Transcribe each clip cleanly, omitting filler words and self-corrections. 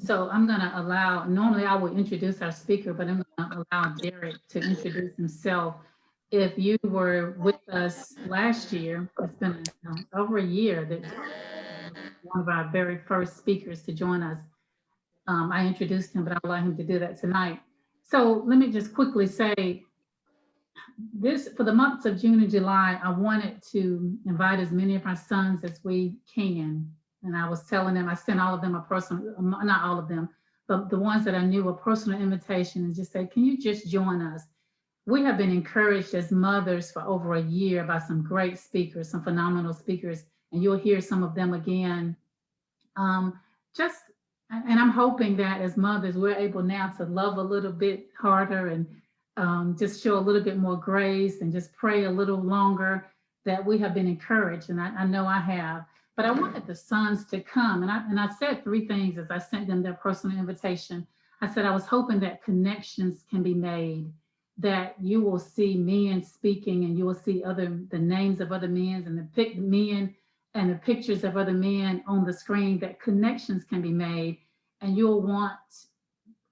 So I'm going to allow, normally I would introduce our speaker, but I'm going to allow Derick to introduce himself. If you were with us last year, it's been over a year that Derick was one of our very first speakers to join us. I introduced him, but I'll allow him to do that tonight. So let me just quickly say this for the months of June and July, I wanted to invite as many of our sons as we can. And I was telling them, I sent all of them a personal, not all of them, but the ones that I knew, a personal invitation and just say, can you just join us? We have been encouraged as mothers for over a year by some great speakers, some phenomenal speakers, and you'll hear some of them again. Just, and I'm hoping that as mothers, we're able now to love a little bit harder and just show a little bit more grace and just pray a little longer, that we have been encouraged. And I know I have. But I wanted the sons to come. And I said three things as I sent them their personal invitation. I said, I was hoping that connections can be made, that you will see men speaking and you will see the names of other men and the men and the pictures of other men on the screen, that connections can be made. And you'll want,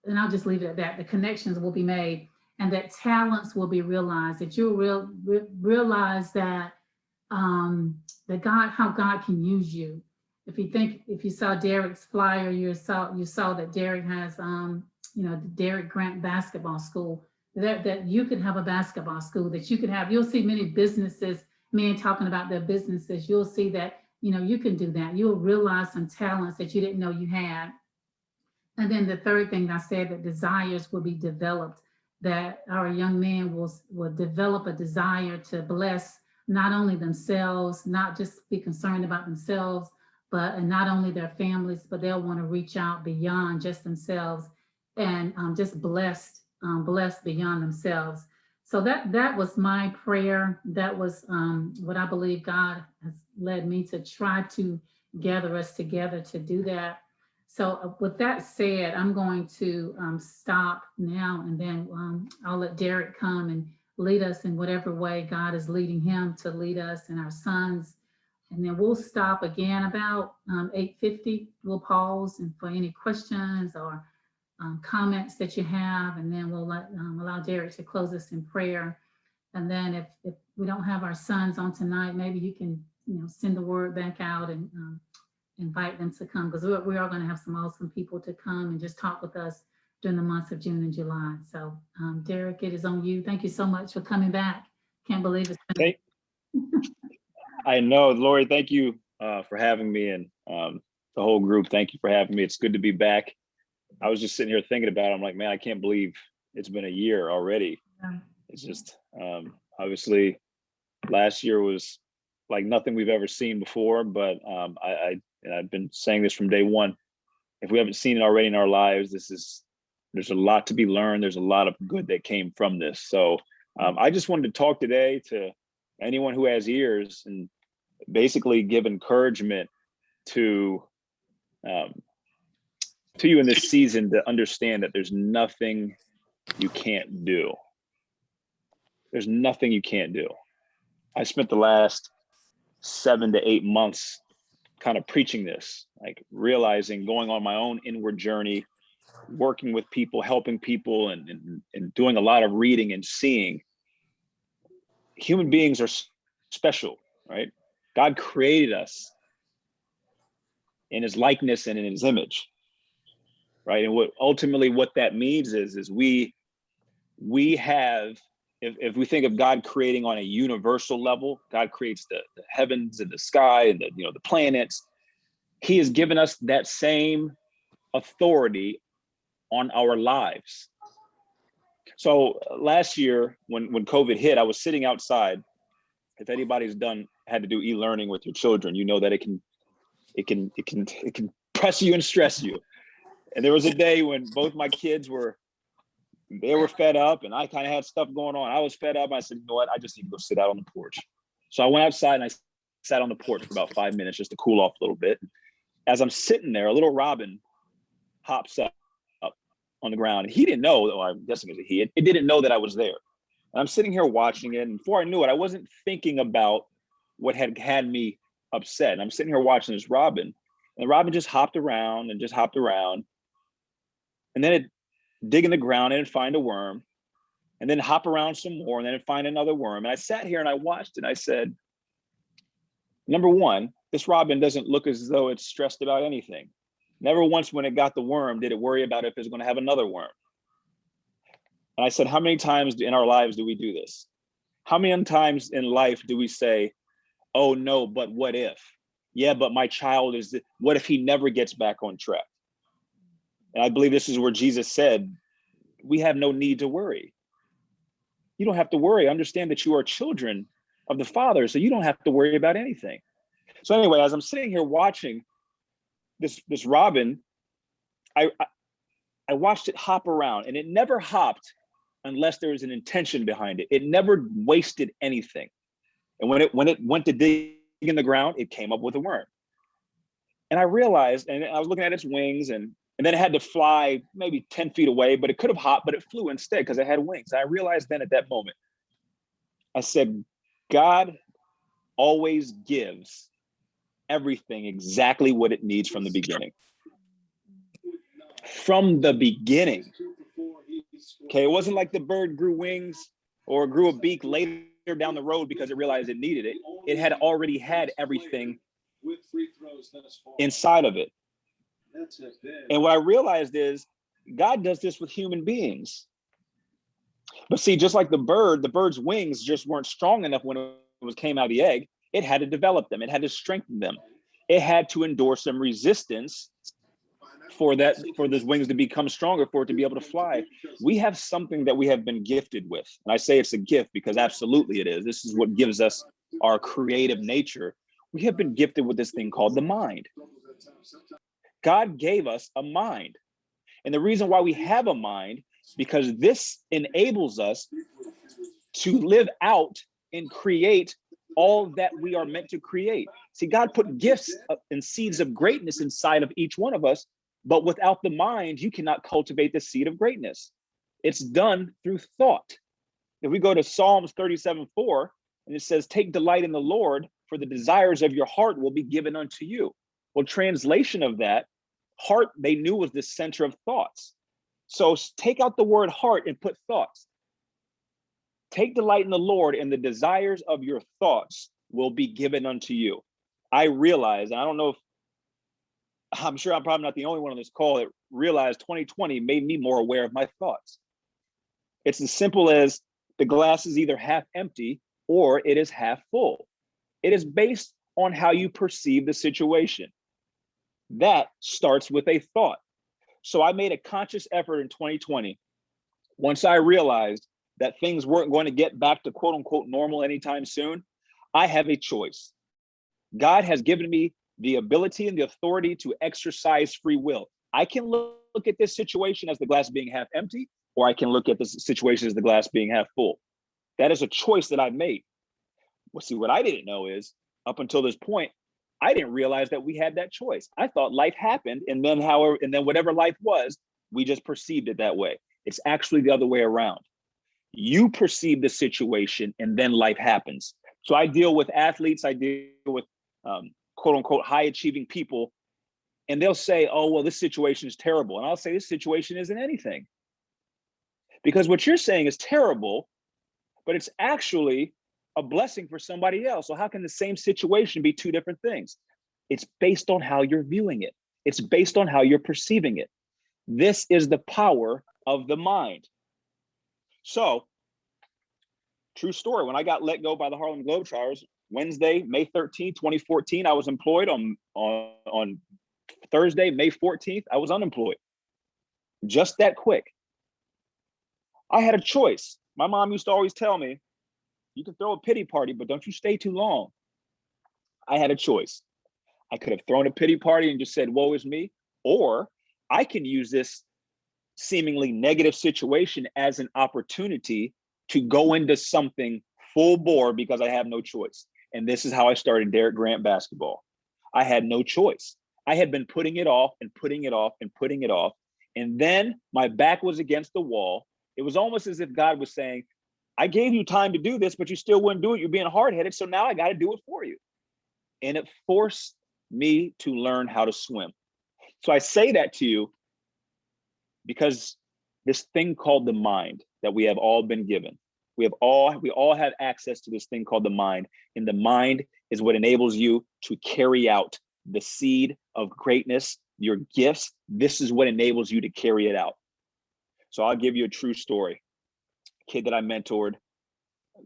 and I'll just leave it at that, the connections will be made, and that talents will be realized, that you'll realize that that God, how God can use you. If you saw Derick's flyer, you saw that Derick has the Derick Grant basketball school. That you could have a basketball school, that you could have. You'll see many businesses, men talking about their businesses. You'll see that you can do that. You'll realize some talents that you didn't know you had. And then the third thing I said, that desires will be developed, that our young men will develop a desire to bless not only themselves, not just be concerned about themselves, but and not only their families, but they'll want to reach out beyond just themselves and just blessed beyond themselves. So that was my prayer. That was what I believe God has led me to try to gather us together to do that. So with that said, I'm going to stop now, and then I'll let Derick come and lead us in whatever way God is leading him to lead us and our sons. And then we'll stop again about 8:50. We'll pause and for any questions or comments that you have, and then we'll allow Derick to close us in prayer. And then if we don't have our sons on tonight, maybe you can send the word back out and invite them to come, because we are going to have some awesome people to come and just talk with us during the months of June and July. So Derick, it is on you. Thank you so much for coming back. Can't believe it's been I know, Lori, thank you for having me, and the whole group, thank you for having me. It's good to be back. I was just sitting here thinking about it. I'm like, man, I can't believe it's been a year already. Yeah. It's just, obviously last year was like nothing we've ever seen before, but I've been saying this from day one. If we haven't seen it already in our lives, there's a lot to be learned. There's a lot of good that came from this. So I just wanted to talk today to anyone who has ears and basically give encouragement to you in this season, to understand that there's nothing you can't do. There's nothing you can't do. I spent the last 7 to 8 months kind of preaching this, like realizing, going on my own inward journey, working with people, helping people, and doing a lot of reading and seeing. Human beings are special, right? God created us in his likeness and in his image, right? And what that means is we have, if we think of God creating on a universal level, God creates the heavens and the sky and the planets. He has given us that same authority on our lives. So last year, when COVID hit, I was sitting outside. If anybody's had to do e-learning with your children, you know that it can press you and stress you. And there was a day when both my kids were fed up, and I kind of had stuff going on. I was fed up. I said, you know what? I just need to go sit out on the porch. So I went outside and I sat on the porch for about 5 minutes just to cool off a little bit. As I'm sitting there, a little robin hops up on the ground. He didn't know, well, I'm guessing it was a he. It didn't know that I was there. And I'm sitting here watching it, and before I knew it, I wasn't thinking about what had me upset. And I'm sitting here watching this robin, and the robin just hopped around and just hopped around. and then it dig in the ground and find a worm, and then hop around some more, and then find another worm. And I sat here and I watched it. And I said, number one, this robin doesn't look as though it's stressed about anything. Never once when it got the worm did it worry about if it's going to have another worm. And I said, how many times in our lives do we do this? How many times in life do we say, oh no, but what if? Yeah, but my child is, what if he never gets back on track? And I believe this is where Jesus said, we have no need to worry. You don't have to worry. Understand that you are children of the Father, so you don't have to worry about anything. So anyway, as I'm sitting here watching this robin, I watched it hop around, and it never hopped unless there was an intention behind it. It never wasted anything. And when it went to dig in the ground, it came up with a worm. And I realized, and I was looking at its wings, and then it had to fly maybe 10 feet away, but it could have hopped, but it flew instead because it had wings. I realized then at that moment, I said, God always gives everything exactly what it needs from the beginning. From the beginning. Okay, it wasn't like the bird grew wings or grew a beak later down the road because it realized it needed it. It had already had everything inside of it. And what I realized is God does this with human beings. But see, just like the bird's wings just weren't strong enough when it came out of the egg. It had to develop them. It had to strengthen them. It had to endure some resistance for those wings to become stronger, for it to be able to fly. We have something that we have been gifted with. And I say it's a gift because absolutely it is. This is what gives us our creative nature. We have been gifted with this thing called the mind. God gave us a mind. And the reason why we have a mind, because this enables us to live out and create all that we are meant to create. See, God put gifts and seeds of greatness inside of each one of us, but without the mind, you cannot cultivate the seed of greatness. It's done through thought. If we go to Psalms 37:4, and it says, take delight in the Lord, for the desires of your heart will be given unto you. Well, translation of that, heart, they knew was the center of thoughts. So take out the word heart and put thoughts. Take delight in the Lord, and the desires of your thoughts will be given unto you. I realize, and I don't know if, I'm sure I'm probably not the only one on this call that realized 2020 made me more aware of my thoughts. It's as simple as the glass is either half empty or it is half full. It is based on how you perceive the situation. That starts with a thought. So I made a conscious effort in 2020. Once I realized that things weren't going to get back to quote unquote normal anytime soon, I have a choice. God has given me the ability and the authority to exercise free will. I can look at this situation as the glass being half empty, or I can look at this situation as the glass being half full. That is a choice that I've made. Well, see, what I didn't know is up until this point, I didn't realize that we had that choice. I thought life happened, and then whatever life was, we just perceived it that way. It's actually the other way around. You perceive the situation, and then life happens. So I deal with athletes, I deal with quote unquote high achieving people, and they'll say, oh, well, this situation is terrible. And I'll say, this situation isn't anything. Because what you're saying is terrible, but it's actually a blessing for somebody else. So how can the same situation be two different things? It's based on how you're viewing it. It's based on how you're perceiving it. This is the power of the mind. So, true story, when I got let go by the Harlem Globetrotters, Wednesday, May 13th, 2014, I was employed. On Thursday, May 14th, I was unemployed. Just that quick. I had a choice. My mom used to always tell me, you can throw a pity party, but don't you stay too long. I had a choice. I could have thrown a pity party and just said, woe is me, or I can use this seemingly negative situation as an opportunity to go into something full bore because I have no choice. And this is how I started Derick Grant basketball. I had no choice. I had been putting it off and putting it off and putting it off. And then my back was against the wall. It was almost as if God was saying, I gave you time to do this, but you still wouldn't do it. You're being hard-headed. So now I got to do it for you. And it forced me to learn how to swim. So I say that to you because this thing called the mind that we have all been given, we all have access to this thing called the mind, and the mind is what enables you to carry out the seed of greatness, your gifts. This is what enables you to carry it out. So I'll give you a true story. A kid that I mentored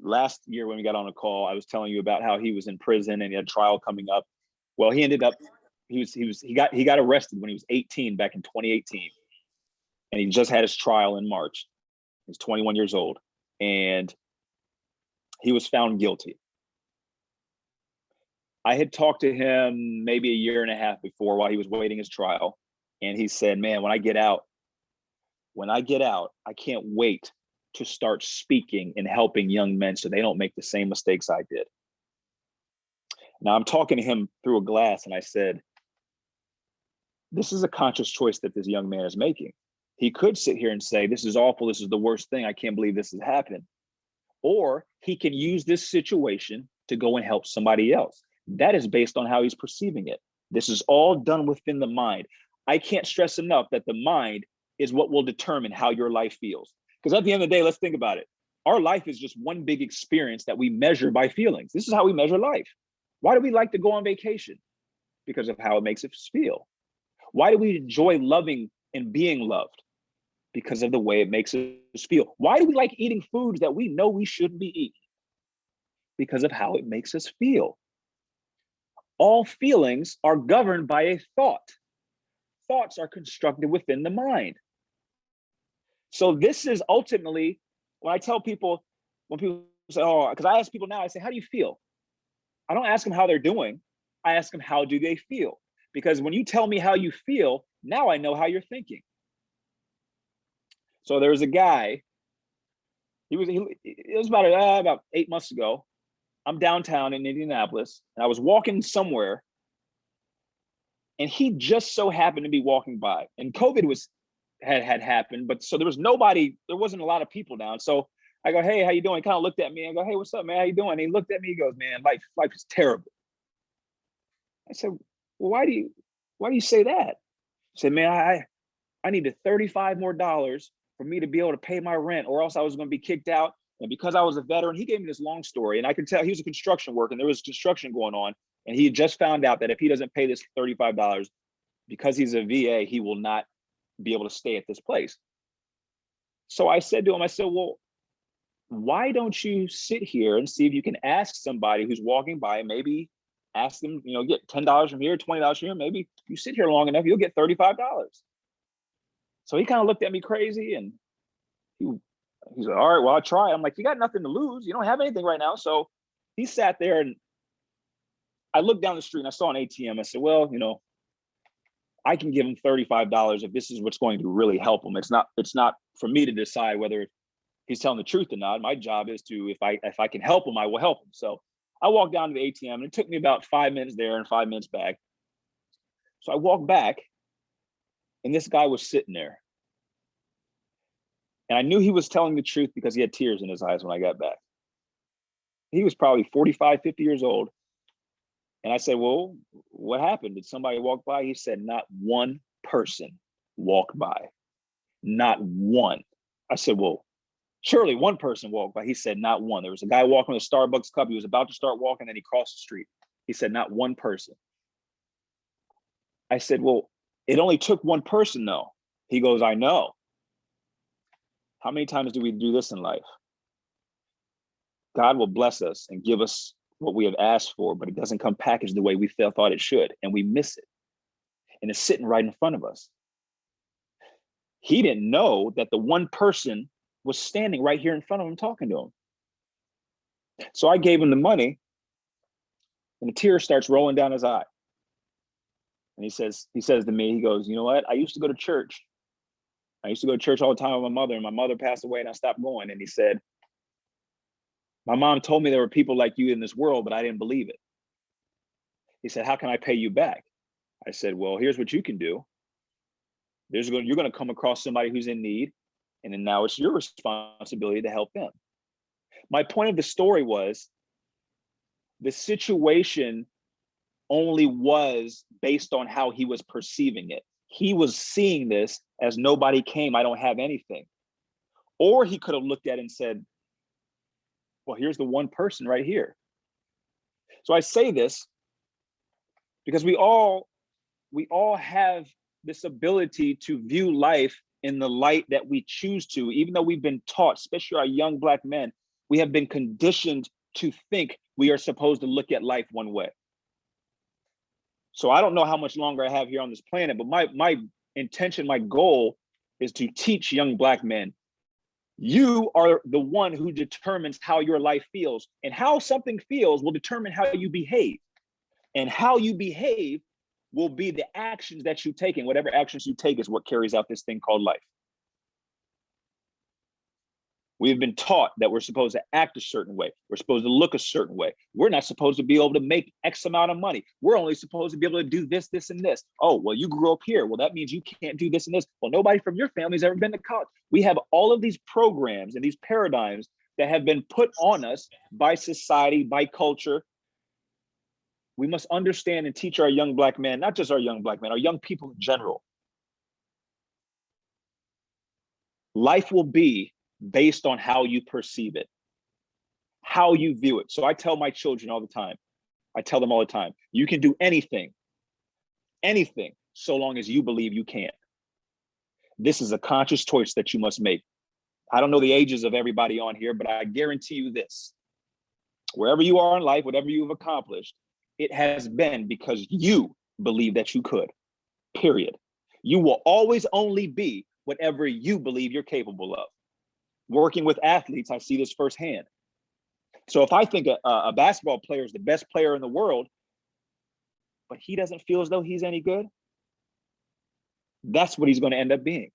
last year when we got on a call, I was telling you about how he was in prison and he had a trial coming up. Well, he ended up, he got arrested when he was 18 back in 2018. And he just had his trial in March. He's 21 years old. And he was found guilty. I had talked to him maybe a year and a half before while he was waiting his trial. And he said, man, when I get out, I can't wait to start speaking and helping young men so they don't make the same mistakes I did. Now I'm talking to him through a glass and I said, this is a conscious choice that this young man is making. He could sit here and say, this is awful, this is the worst thing, I can't believe this is happening. Or he can use this situation to go and help somebody else. That is based on how he's perceiving it. This is all done within the mind. I can't stress enough that the mind is what will determine how your life feels. Because at the end of the day, let's think about it. Our life is just one big experience that we measure by feelings. This is how we measure life. Why do we like to go on vacation? Because of how it makes us feel. Why do we enjoy loving and being loved? Because of the way it makes us feel. Why do we like eating foods that we know we shouldn't be eating? Because of how it makes us feel. All feelings are governed by a thought. Thoughts are constructed within the mind. So this is ultimately, when I tell people, when people say, oh, because I ask people now, I say, how do you feel? I don't ask them how they're doing. I ask them, how do they feel? Because when you tell me how you feel, now I know how you're thinking. So there was a guy, it was about 8 months ago. I'm downtown in Indianapolis and I was walking somewhere and he just so happened to be walking by, and COVID had happened, but so there was nobody, there wasn't a lot of people down. So I go, hey, how you doing? He kind of looked at me and I go, hey, what's up, man? How you doing? And he looked at me, he goes, man, life is terrible. I said, well, why do you say that? He said, man, I needed $35 more for me to be able to pay my rent, or else I was going to be kicked out. And because I was a veteran, he gave me this long story, and I could tell he was a construction worker and there was construction going on. And he had just found out that if he doesn't pay this $35, because he's a VA, he will not be able to stay at this place. So I said to him, I said, well, why don't you sit here and see if you can ask somebody who's walking by, maybe ask them, get $10 from here, $20 from here. Maybe you sit here long enough, you'll get $35. So he kind of looked at me crazy and he's like, all right, well, I'll try. I'm like, you got nothing to lose. You don't have anything right now. So he sat there and I looked down the street and I saw an ATM. I said, well, I can give him $35 if this is what's going to really help him. It's not for me to decide whether he's telling the truth or not. My job is to, if I can help him, I will help him. So I walked down to the ATM and it took me about 5 minutes there and 5 minutes back. So I walked back and this guy was sitting there. And I knew he was telling the truth because he had tears in his eyes when I got back. He was probably 45, 50 years old. And I said, well, what happened? Did somebody walk by? He said, not one person walked by. Not one. I said, well, surely one person walked by. He said, not one. There was a guy walking with a Starbucks cup. He was about to start walking, and he crossed the street. He said, not one person. I said, well, it only took one person though. He goes, I know. How many times do we do this in life? God will bless us and give us what we have asked for, but it doesn't come packaged the way we thought it should, and we miss it. And it's sitting right in front of us. He didn't know that the one person was standing right here in front of him talking to him. So I gave him the money, and a tear starts rolling down his eye. And he says to me, he goes, you know what? I used to go to church. I used to go to church all the time with my mother, and my mother passed away and I stopped going. And he said, my mom told me there were people like you in this world, but I didn't believe it. He said, how can I pay you back? I said, well, here's what you can do. You're going to come across somebody who's in need, and then now it's your responsibility to help them. My point of the story was the situation only was based on how he was perceiving it. He was seeing this as nobody came, I don't have anything. Or he could have looked at it and said, well, here's the one person right here. So I say this because we all have this ability to view life in the light that we choose to, even though we've been taught, especially our young Black men, we have been conditioned to think we are supposed to look at life one way. So I don't know how much longer I have here on this planet, but my intention, my goal is to teach young Black men, you are the one who determines how your life feels, and how something feels will determine how you behave. And how you behave will be the actions that you take, and whatever actions you take is what carries out this thing called life. We've been taught that we're supposed to act a certain way. We're supposed to look a certain way. We're not supposed to be able to make X amount of money. We're only supposed to be able to do this, this, and this. Oh, well, you grew up here. Well, that means you can't do this and this. Well, nobody from your family's ever been to college. We have all of these programs and these paradigms that have been put on us by society, by culture. We must understand and teach our young Black men, not just our young Black men, our young people in general. Life will be based on how you perceive it, how you view it. So I tell my children all the time, you can do anything, so long as you believe you can. This is a conscious choice that you must make. I don't know the ages of everybody on here, but I guarantee you this, wherever you are in life, whatever you've accomplished, it has been because you believe that you could, period. You will always only be whatever you believe you're capable of. Working with athletes, I see this firsthand. So if I think a basketball player is the best player in the world, but he doesn't feel as though he's any good, that's what he's going to end up being.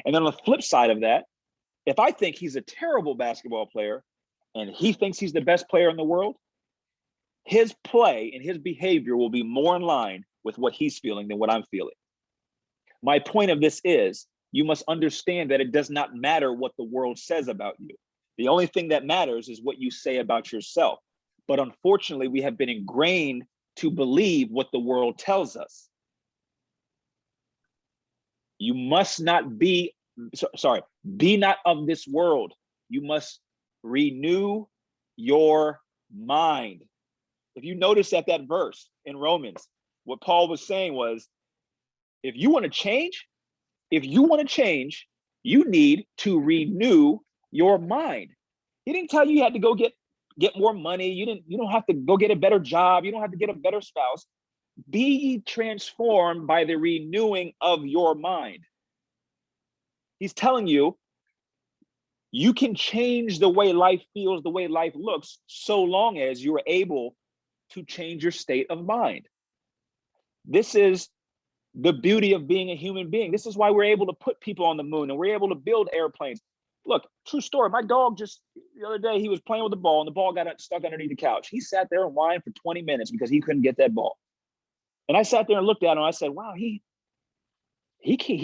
And then on the flip side of that, if I think he's a terrible basketball player and he thinks he's the best player in the world, his play and his behavior will be more in line with what he's feeling than what I'm feeling. My point of this is, you must understand that it does not matter what the world says about you. The only thing that matters is what you say about yourself. But unfortunately, we have been ingrained to believe what the world tells us. You must not be, be not of this world. You must renew your mind. If you notice at that verse in Romans, what Paul was saying was, if you want to change, you need to renew your mind. He didn't tell you had to go get more money. You don't have to go get a better job. You don't have to get a better spouse. Be transformed by the renewing of your mind. He's telling you, you can change the way life feels, the way life looks, so long as you are able to change your state of mind. This is the beauty of being a human being. This is why we're able to put people on the moon and we're able to build airplanes. Look, true story. My dog just the other day, he was playing with the ball and the ball got stuck underneath the couch. He sat there and whined for 20 minutes because he couldn't get that ball. And I sat there and looked at him and I said, wow, he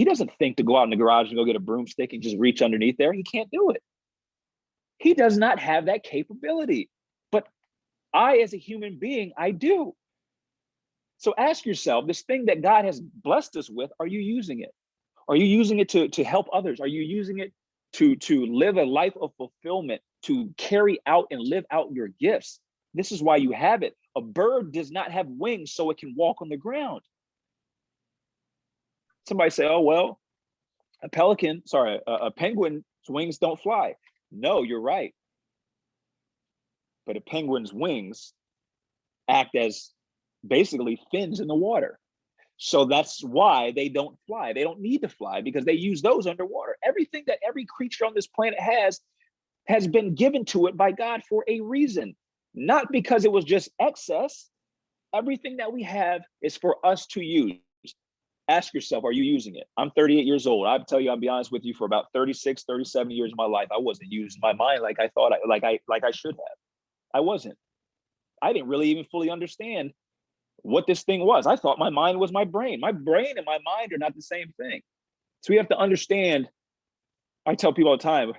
doesn't think to go out in the garage and go get a broomstick and just reach underneath there. He can't do it. He does not have that capability. But I, as a human being, I do. So ask yourself, this thing that God has blessed us with, are you using it? Are you using it to help others? Are you using it to live a life of fulfillment, to carry out and live out your gifts? This is why you have it. A bird does not have wings so it can walk on the ground. Somebody say, oh, well, a penguin's wings don't fly. No, you're right. But a penguin's wings act as basically fins in the water. So that's why they don't fly. They don't need to fly because they use those underwater. Everything that every creature on this planet has been given to it by God for a reason, not because it was just excess. Everything that we have is for us to use. Ask yourself, are you using it? I'm 38 years old. I'll tell you, I'll be honest with you, for about 36, 37 years of my life, I wasn't using my mind like I thought I should have. I wasn't. I didn't really even fully understand what this thing was. I thought my mind was my brain. My brain and my mind are not the same thing. So we have to understand, I tell people all the time,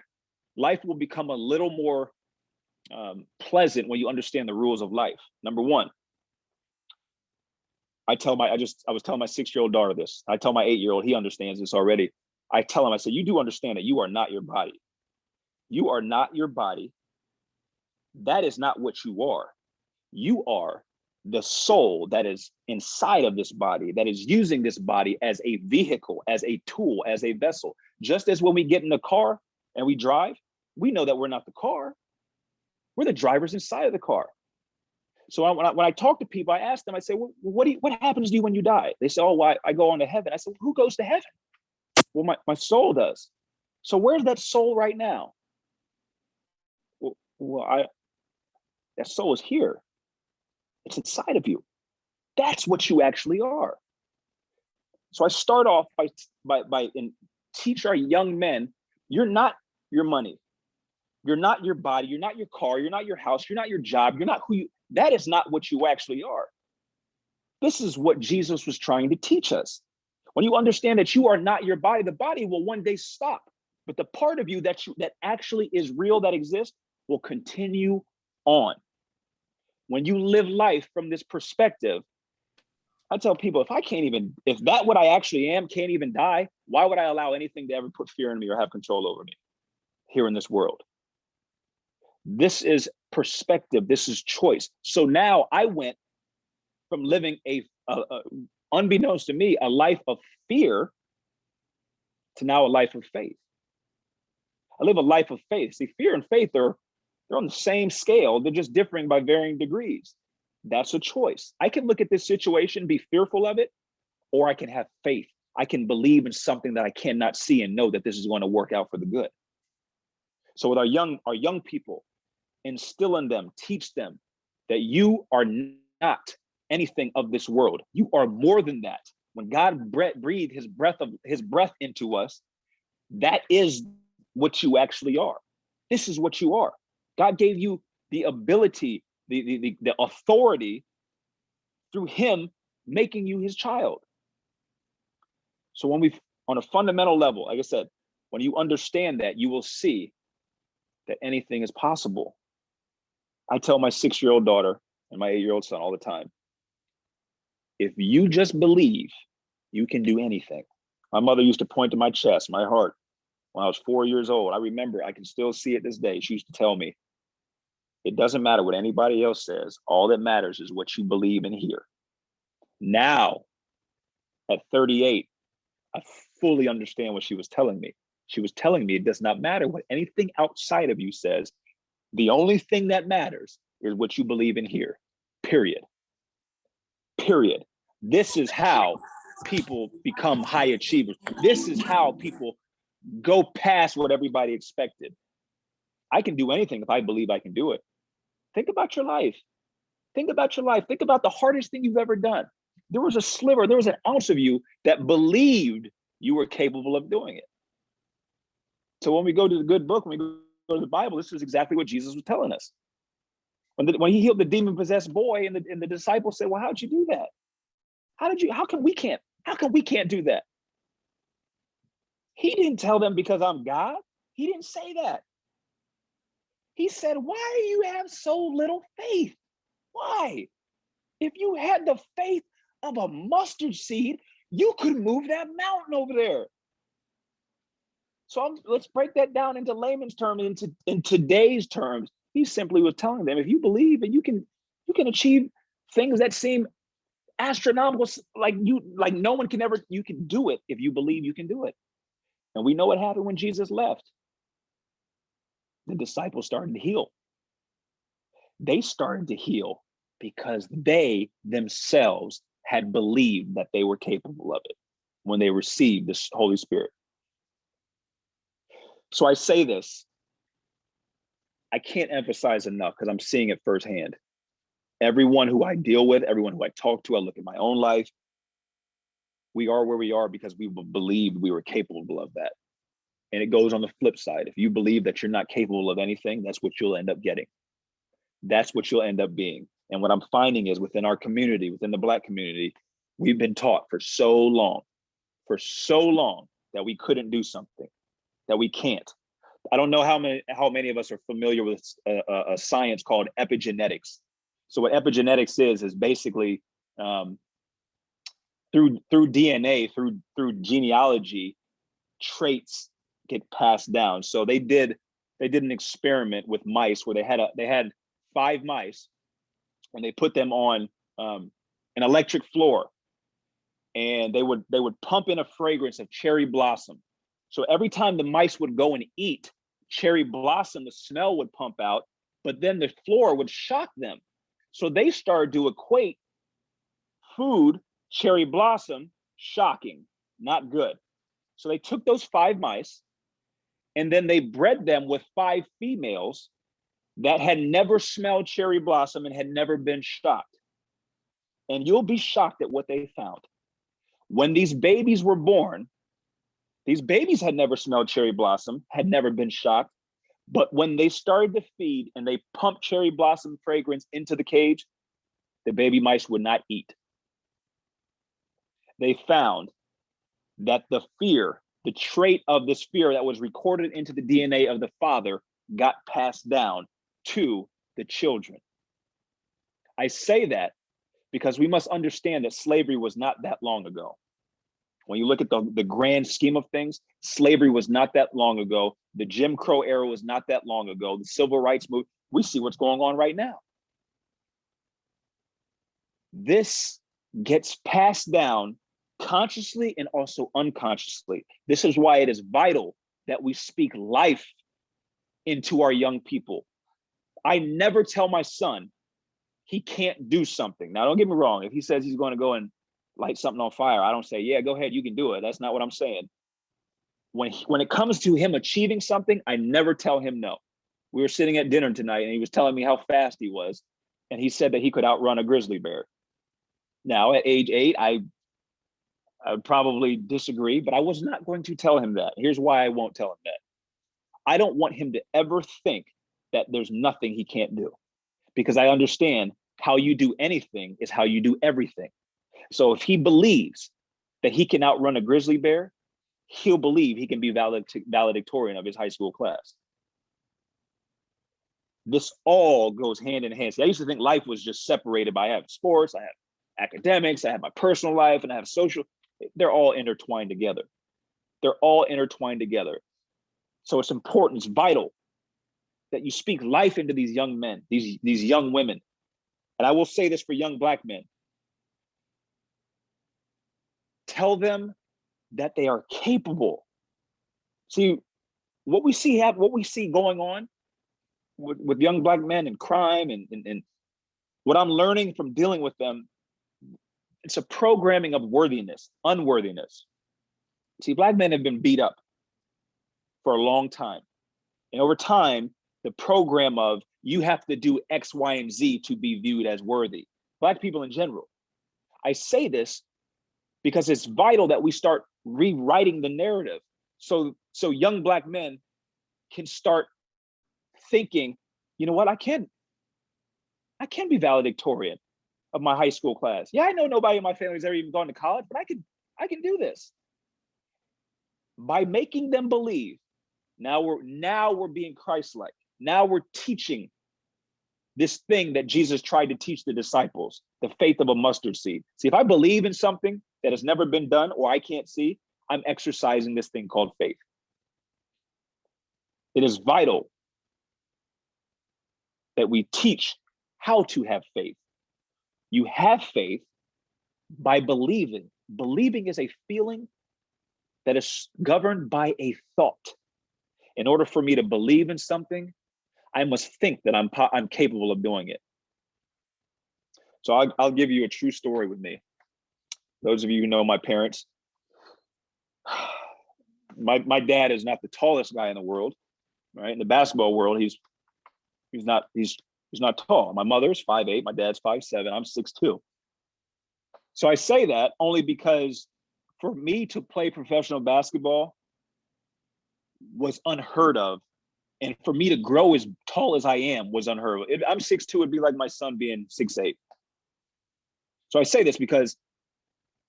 life will become a little more pleasant when you understand the rules of life. Number one, I was telling my 6-year-old daughter this. I tell my 8-year-old, he understands this already. I tell him, I said, you do understand that you are not your body. You are not your body. That is not what you are. You are the soul that is inside of this body, that is using this body as a vehicle, as a tool, as a vessel. Just as when we get in the car and we drive, we know that we're not the car. We're the drivers inside of the car. So when I talk to people, I ask them, I say, well, what happens to you when you die? They say, oh, well, I go on to heaven. I said, who goes to heaven? Well, my soul does. So where's that soul right now? Well, that soul is here. It's inside of you. That's what you actually are. So I start off by teach our young men, you're not your money. You're not your body. You're not your car. You're not your house. You're not your job. You're not that is not what you actually are. This is what Jesus was trying to teach us. When you understand that you are not your body, the body will one day stop. But the part of you that actually is real, that exists, will continue on. When you live life from this perspective, I tell people, if that what I actually am can't even die, why would I allow anything to ever put fear in me or have control over me here in this world? This is perspective. This is choice. So now I went from living unbeknownst to me, a life of fear to now a life of faith. I live a life of faith. See, fear and faith they're on the same scale. They're just differing by varying degrees. That's a choice. I can look at this situation, be fearful of it, or I can have faith. I can believe in something that I cannot see and know that this is going to work out for the good. So with our young people, instill in them, teach them that you are not anything of this world. You are more than that. When God breathed his breath into us, that is what you actually are. This is what you are. God gave you the ability, the authority through him making you his child. So on a fundamental level, like I said, when you understand that, you will see that anything is possible. I tell my 6-year-old daughter and my 8-year-old son all the time, if you just believe, you can do anything. My mother used to point to my chest, my heart, when I was 4 years old. I remember, I can still see it this day. She used to tell me, it doesn't matter what anybody else says. All that matters is what you believe and hear. Now, at 38, I fully understand what she was telling me. She was telling me it does not matter what anything outside of you says. The only thing that matters is what you believe and hear, period. Period. This is how people become high achievers. This is how people go past what everybody expected. I can do anything if I believe I can do it. Think about your life. Think about your life. Think about the hardest thing you've ever done. There was a sliver, there was an ounce of you that believed you were capable of doing it. So when we go to the good book, when we go to the Bible, this is exactly what Jesus was telling us. When he healed the demon-possessed boy, and the disciples said, well, how'd you do that? How come we can't do that? He didn't tell them because I'm God. He didn't say that. He said, why do you have so little faith? Why? If you had the faith of a mustard seed, you could move that mountain over there. So let's break that down into layman's terms, in today's terms. He simply was telling them, if you believe, and you can achieve things that seem astronomical, like no one can ever, you can do it if you believe you can do it. And we know what happened when Jesus left. The disciples started to heal. They started to heal because they themselves had believed that they were capable of it when they received the Holy Spirit. So I say this, I can't emphasize enough because I'm seeing it firsthand. Everyone who I deal with, everyone who I talk to, I look at my own life. We are where we are because we believed we were capable of that. And it goes on the flip side. If you believe that you're not capable of anything, that's what you'll end up getting. That's what you'll end up being. And what I'm finding is within our community, within the Black community, we've been taught for so long that we couldn't do something, that we can't. I don't know how many of us are familiar with a science called epigenetics. So what epigenetics is basically through DNA, through genealogy, traits get passed down. So they did an experiment with mice where they had 5 mice, and they put them on an electric floor, and they would pump in a fragrance of cherry blossom. So every time the mice would go and eat cherry blossom, the smell would pump out, but then the floor would shock them. So they started to equate food, cherry blossom, shocking, not good. So they took those 5 mice, and then they bred them with 5 females that had never smelled cherry blossom and had never been shocked. And you'll be shocked at what they found. When these babies were born, these babies had never smelled cherry blossom, had never been shocked. But when they started to feed and they pumped cherry blossom fragrance into the cage, the baby mice would not eat. They found that the trait of this fear that was recorded into the DNA of the father got passed down to the children. I say that because we must understand that slavery was not that long ago. When you look at the grand scheme of things, slavery was not that long ago. The Jim Crow era was not that long ago. The civil rights movement, we see what's going on right now. This gets passed down consciously and also unconsciously. This is why it is vital that we speak life into our young people. I never tell my son he can't do something. Now, don't get me wrong. If he says he's going to go and light something on fire, I don't say, yeah, go ahead, you can do it. That's not what I'm saying. When it comes to him achieving something, I never tell him no. We were sitting at dinner tonight, and he was telling me how fast he was, and he said that he could outrun a grizzly bear. Now, at age 8, I would probably disagree, but I was not going to tell him that. Here's why I won't tell him that. I don't want him to ever think that there's nothing he can't do, because I understand how you do anything is how you do everything. So if he believes that he can outrun a grizzly bear, he'll believe he can be valedictorian of his high school class. This all goes hand in hand. See, I used to think life was just separated by I have sports, I have academics, I have my personal life, and I have social. They're all intertwined together. They're all intertwined together. So it's important, it's vital that you speak life into these young men, these young women. And I will say this for young Black men. Tell them that they are capable. See, what we see going on with young Black men and crime and what I'm learning from dealing with them, it's a programming of worthiness, unworthiness. See, Black men have been beat up for a long time. And over time, the program of you have to do X, Y, and Z to be viewed as worthy. Black people in general. I say this because it's vital that we start rewriting the narrative. So young Black men can start thinking, you know what, I can be valedictorian of my high school class. Yeah, I know nobody in my family's ever even gone to college, but I can do this. By making them believe, now we're being Christ-like. Now we're teaching this thing that Jesus tried to teach the disciples, the faith of a mustard seed. See, if I believe in something that has never been done or I can't see, I'm exercising this thing called faith. It is vital that we teach how to have faith. You have faith by believing. Believing is a feeling that is governed by a thought. In order for me to believe in something, I must think that I'm capable of doing it. So I'll give you a true story with me. Those of you who know my parents, my dad is not the tallest guy in the world, right? In the basketball world, he's not tall. My mother's 5'8", my dad's 5'7", I'm 6'2". So I say that only because for me to play professional basketball was unheard of. And for me to grow as tall as I am was unheard of. If I'm 6'2", it'd be like my son being 6'8". So I say this because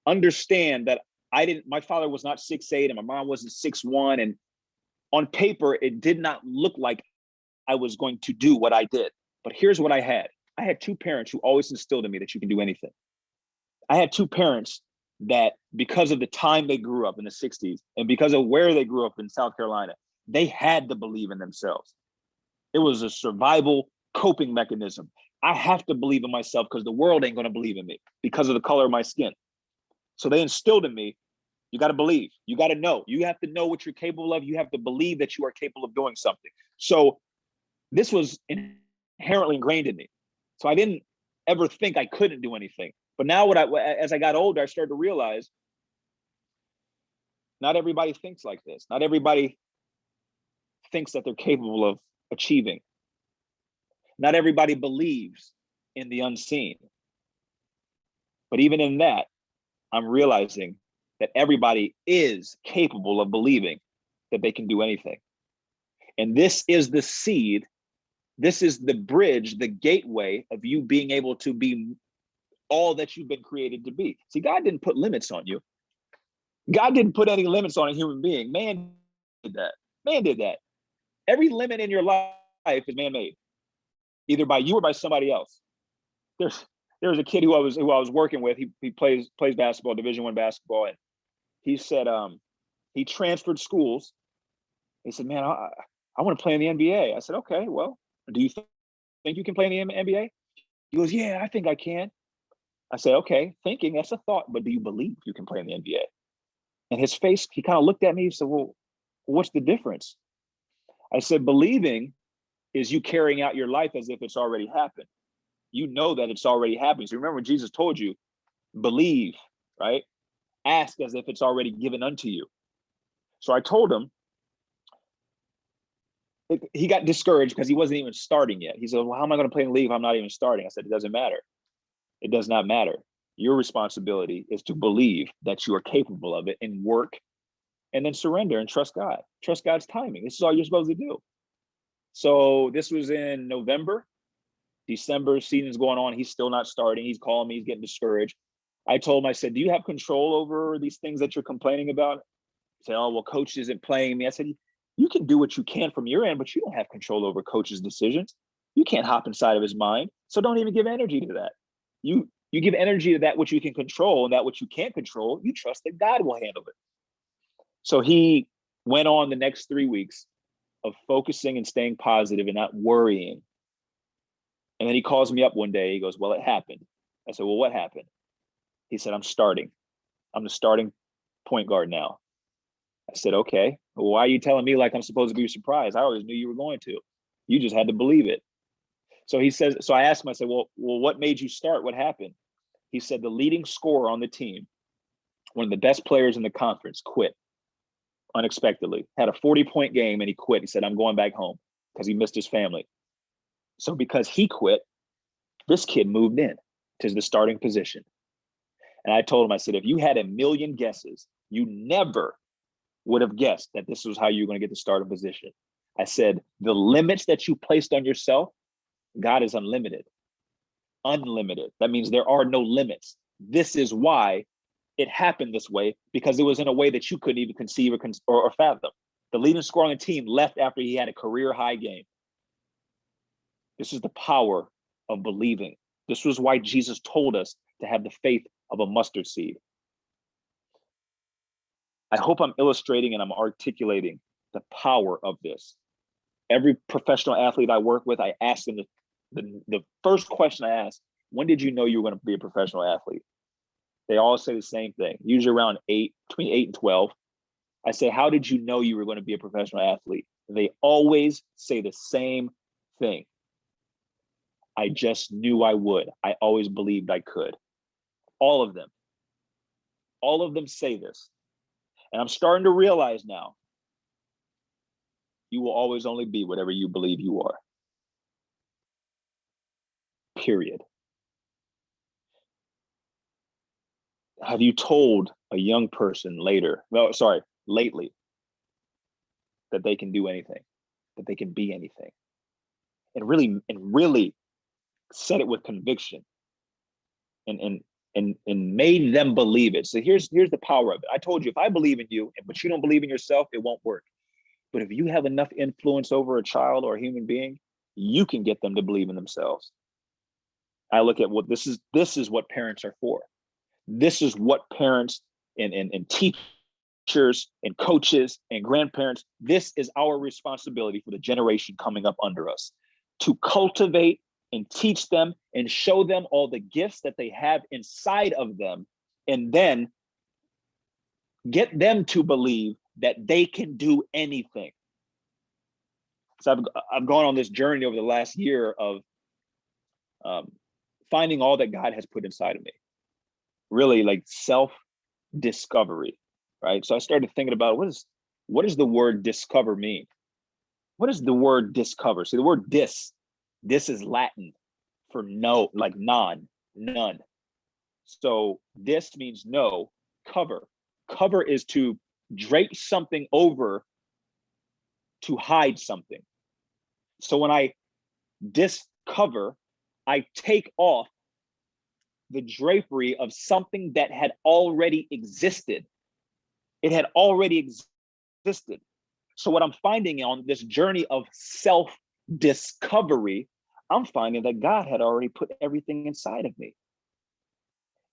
understand that my father was not 6'8" and my mom wasn't 6'1". And on paper, it did not look like I was going to do what I did. But here's what I had. I had 2 parents who always instilled in me that you can do anything. I had 2 parents that because of the time they grew up in the 60s and because of where they grew up in South Carolina, they had to believe in themselves. It was a survival coping mechanism. I have to believe in myself because the world ain't going to believe in me because of the color of my skin. So they instilled in me, you got to believe, you got to know, you have to know what you're capable of. You have to believe that you are capable of doing something. So this was inherently ingrained in me. So I didn't ever think I couldn't do anything. But now as I got older, I started to realize not everybody thinks like this. Not everybody thinks that they're capable of achieving. Not everybody believes in the unseen. But even in that, I'm realizing that everybody is capable of believing that they can do anything. And this is the seed. This is the bridge, the gateway of you being able to be all that you've been created to be. See, God didn't put limits on you. God didn't put any limits on a human being. Man did that. Man did that. Every limit in your life is man-made, either by you or by somebody else. There was a kid who I was working with. He plays basketball, Division I basketball, and he said he transferred schools. He said, "Man, I want to play in the NBA." I said, "Okay, well, do you think you can play in the NBA?" He goes, "Yeah, I think I can." I said, "Okay, thinking, that's a thought, but do you believe you can play in the NBA?" And his face, he kind of looked at me and said, "Well, what's the difference?" I said, "Believing is you carrying out your life as if it's already happened. You know that it's already happened. So remember, Jesus told you, believe, right? Ask as if it's already given unto you." So I told him, he got discouraged because he wasn't even starting yet. He said, "Well, how am I going to play in the league if I'm not even starting?" I said, "It doesn't matter. It does not matter. Your responsibility is to believe that you are capable of it and work, and then surrender and trust God. Trust God's timing. This is all you're supposed to do." So this was in November. December, season's going on. He's still not starting. He's calling me. He's getting discouraged. I told him, I said, "Do you have control over these things that you're complaining about?" He said, "Oh, well, coach isn't playing me." I said, "You can do what you can from your end, but you don't have control over coach's decisions. You can't hop inside of his mind. So don't even give energy to that. You give energy to that which you can control, and that which you can't control, you trust that God will handle it." So he went on the next 3 weeks of focusing and staying positive and not worrying. And then he calls me up one day. He goes, "Well, it happened." I said, "Well, what happened?" He said, "I'm starting. I'm the starting point guard now." I said, "Okay. Well, why are you telling me like I'm supposed to be surprised? I always knew you were going to. You just had to believe it." So he says, so I asked him, I said, well, what made you start? What happened? He said, the leading scorer on the team, one of the best players in the conference, quit unexpectedly, had a 40-point game and he quit. He said, "I'm going back home," because he missed his family. So because he quit, this kid moved in to the starting position. And I told him, I said, if you had a million guesses, you never would have guessed that this was how you were going to get the starting position. I said, the limits that you placed on yourself, God is unlimited. Unlimited. That means there are no limits. This is why it happened this way, because it was in a way that you couldn't even conceive or fathom. The leading scorer on the team left after he had a career high game. This is the power of believing. This was why Jesus told us to have the faith of a mustard seed. I hope I'm illustrating and I'm articulating the power of this. Every professional athlete I work with, I ask them the first question I ask, when did you know you were going to be a professional athlete? They all say the same thing, usually around between 8 and 12. I say, how did you know you were going to be a professional athlete? They always say the same thing. I just knew I would. I always believed I could. All of them say this. And I'm starting to realize now, you will always only be whatever you believe you are. Period. Have you told a young person lately, that they can do anything, that they can be anything? And really said it with conviction and made them believe it. So here's the power of it. I told you, if I believe in you, but you don't believe in yourself, it won't work. But if you have enough influence over a child or a human being, you can get them to believe in themselves. I look at what this is what parents are for. This is what parents and teachers and coaches and grandparents, this is our responsibility for the generation coming up under us, to cultivate and teach them and show them all the gifts that they have inside of them, and then get them to believe that they can do anything. So I've gone on this journey over the last year of finding all that God has put inside of me, really like self-discovery, right? So I started thinking about what does the word discover mean? What does the word discover? See, the word dis is Latin for no, like none. So dis means no, cover. Cover is to drape something over to hide something. So when I discover, I take off the drapery of something that had already existed. It had already existed. So what I'm finding on this journey of self-discovery, I'm finding that God had already put everything inside of me.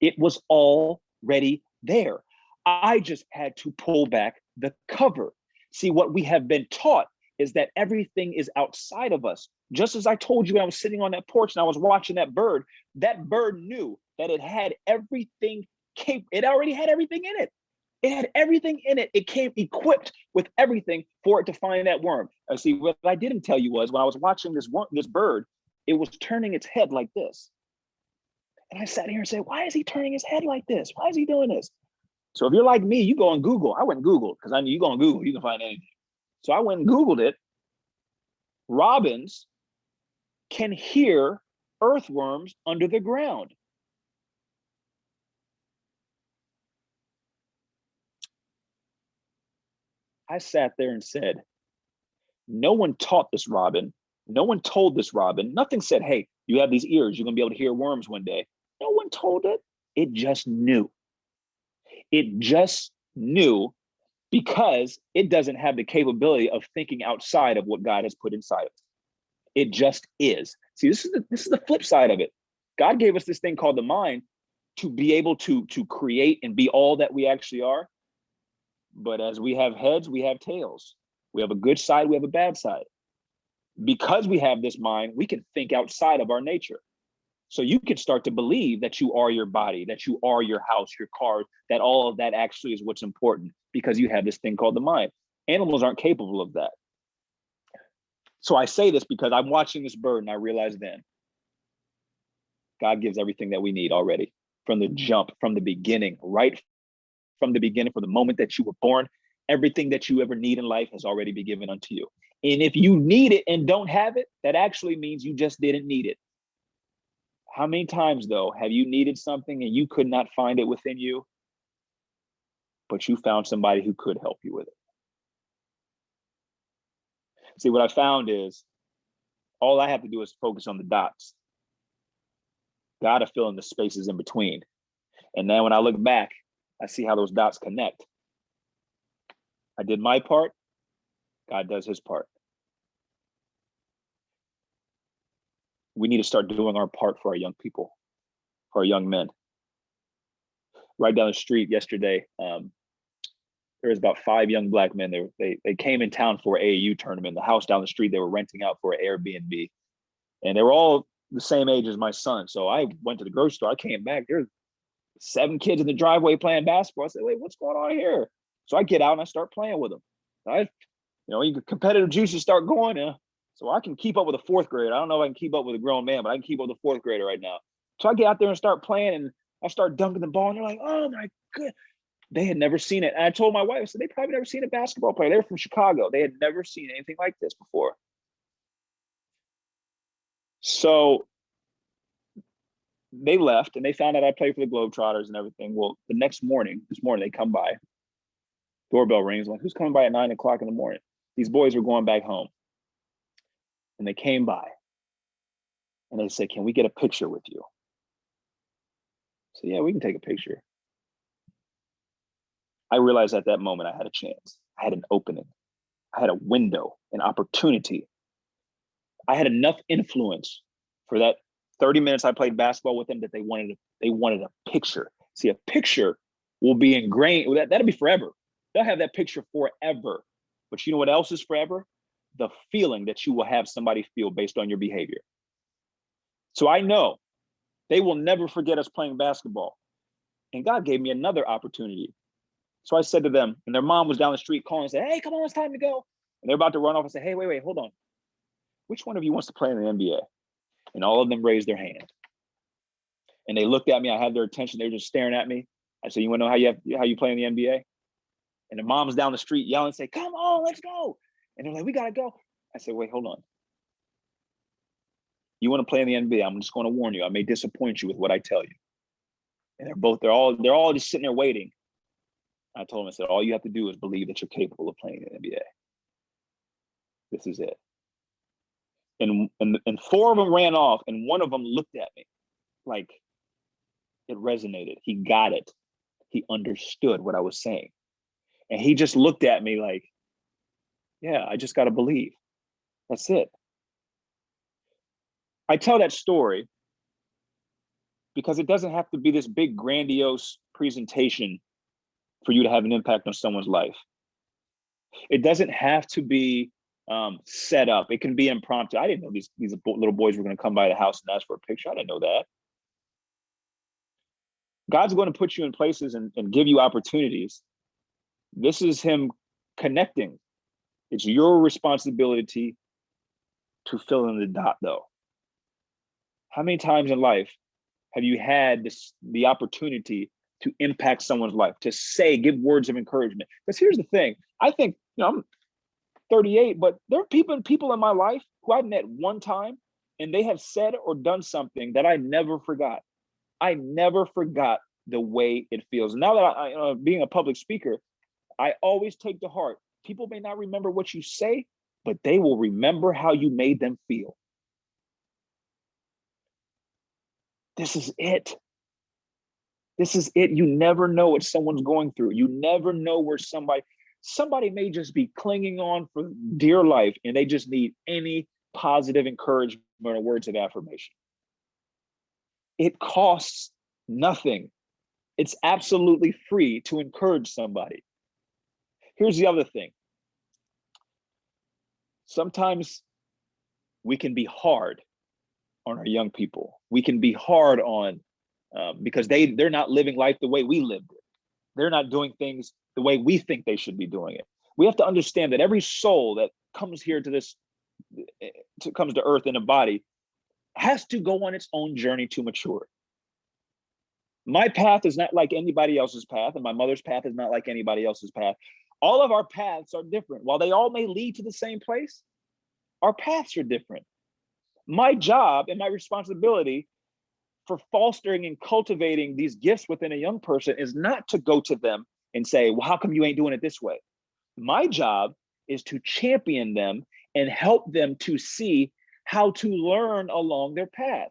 It was already there. I just had to pull back the cover. See, what we have been taught is that everything is outside of us. Just as I told you when I was sitting on that porch and I was watching that bird knew that it had everything, it already had everything in it. It had everything in it. It came equipped with everything for it to find that worm. See, what I didn't tell you was when I was watching this bird, it was turning its head like this. And I sat here and said, why is he turning his head like this? Why is he doing this? So if you're like me, you go on Google. I went and Googled because I knew you go on Google, you can find anything. So I went and Googled it. Robins can hear earthworms under the ground. I sat there and said, no one taught this robin. No one told this robin. Nothing said, hey, you have these ears. You're going to be able to hear worms one day. No one told it. It just knew. It just knew because it doesn't have the capability of thinking outside of what God has put inside of it. It just is. See, this is the flip side of it. God gave us this thing called the mind to be able to create and be all that we actually are. But as we have heads, we have tails. We have a good side, we have a bad side. Because we have this mind, we can think outside of our nature. So you can start to believe that you are your body, that you are your house, your car, that all of that actually is what's important because you have this thing called the mind. Animals aren't capable of that. So I say this because I'm watching this bird and I realize then God gives everything that we need already from the jump, from the beginning, right from the beginning, from the moment that you were born. Everything that you ever need in life has already been given unto you. And if you need it and don't have it, that actually means you just didn't need it. How many times, though, have you needed something and you could not find it within you, but you found somebody who could help you with it? See, what I found is all I have to do is focus on the dots. God to fill in the spaces in between. And then when I look back, I see how those dots connect. I did my part. God does his part. We need to start doing our part for our young people, for our young men. Right down the street yesterday, there was about 5 young black men. They came in town for an AAU tournament. The house down the street they were renting out for an Airbnb. And they were all the same age as my son. So I went to the grocery store. I came back. There's 7 kids in the driveway playing basketball. I said, wait, what's going on here? So I get out and I start playing with them. Competitive juices start going. So I can keep up with a 4th grader. I don't know if I can keep up with a grown man, but I can keep up with a 4th grader right now. So I get out there and start playing, and I start dunking the ball, and they're like, oh my God. They had never seen it. And I told my wife, I said, they probably never seen a basketball player. They were from Chicago. They had never seen anything like this before. So they left and they found out I played for the Globetrotters and everything. Well, this morning, they come by. Doorbell rings. I'm like, who's coming by at 9 o'clock in the morning? These boys were going back home. And they came by and they said, can we get a picture with you? So yeah, we can take a picture. I realized at that moment I had a chance. I had an opening. I had a window, an opportunity. I had enough influence for that 30 minutes I played basketball with them that they wanted a picture. See, a picture will be ingrained. That'll be forever. They'll have that picture forever. But you know what else is forever? The feeling that you will have somebody feel based on your behavior. So I know they will never forget us playing basketball. And God gave me another opportunity. So I said to them, and their mom was down the street calling and said, hey, come on, it's time to go. And they're about to run off and say, hey, wait, hold on. Which one of you wants to play in the NBA? And all of them raised their hand. And they looked at me. I had their attention. They were just staring at me. I said, you want to know how you play in the NBA? And the mom's down the street yelling, say, come on, let's go. And they're like, we got to go. I said, wait, hold on. You want to play in the NBA? I'm just going to warn you. I may disappoint you with what I tell you. And they're all just sitting there waiting. I told them, I said, all you have to do is believe that you're capable of playing in the NBA. This is it. And four of them ran off, and one of them looked at me like it resonated. He got it. He understood what I was saying. And he just looked at me like, yeah, I just got to believe. That's it. I tell that story because it doesn't have to be this big, grandiose presentation for you to have an impact on someone's life. It doesn't have to be set up. It can be impromptu. I didn't know these little boys were going to come by the house and ask for a picture. I didn't know that. God's going to put you in places and give you opportunities. This is him connecting. It's your responsibility to fill in the dot, though. How many times in life have you had the opportunity to impact someone's life, to give words of encouragement? Because here's the thing. I think, I'm 38, but there are people in my life who I've met one time, and they have said or done something that I never forgot. I never forgot the way it feels. Now that I being a public speaker, I always take to heart, people may not remember what you say, but they will remember how you made them feel. This is it. This is it. You never know what someone's going through. You never know where somebody may just be clinging on for dear life, and they just need any positive encouragement or words of affirmation. It costs nothing. It's absolutely free to encourage somebody. Here's the other thing. Sometimes we can be hard on our young people. We can be hard on because they're not living life the way we lived it. They're not doing things the way we think they should be doing it. We have to understand that every soul that comes here comes to earth in a body has to go on its own journey to mature. My path is not like anybody else's path, and my mother's path is not like anybody else's path. All of our paths are different. While they all may lead to the same place, our paths are different. My job and my responsibility for fostering and cultivating these gifts within a young person is not to go to them and say, well, how come you ain't doing it this way? My job is to champion them and help them to see how to learn along their path.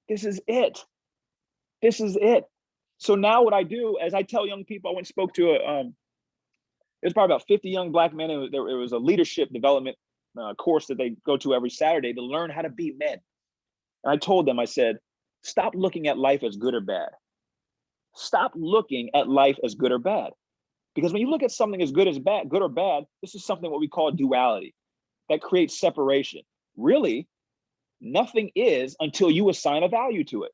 This is it. This is it. So now what I do is I tell young people, I went and spoke to there's probably about 50 young Black men. It was a leadership development course that they go to every Saturday to learn how to be men. And I told them, I said, stop looking at life as good or bad. Stop looking at life as good or bad. Because when you look at something as good or bad, this is something what we call duality that creates separation. Really, nothing is until you assign a value to it.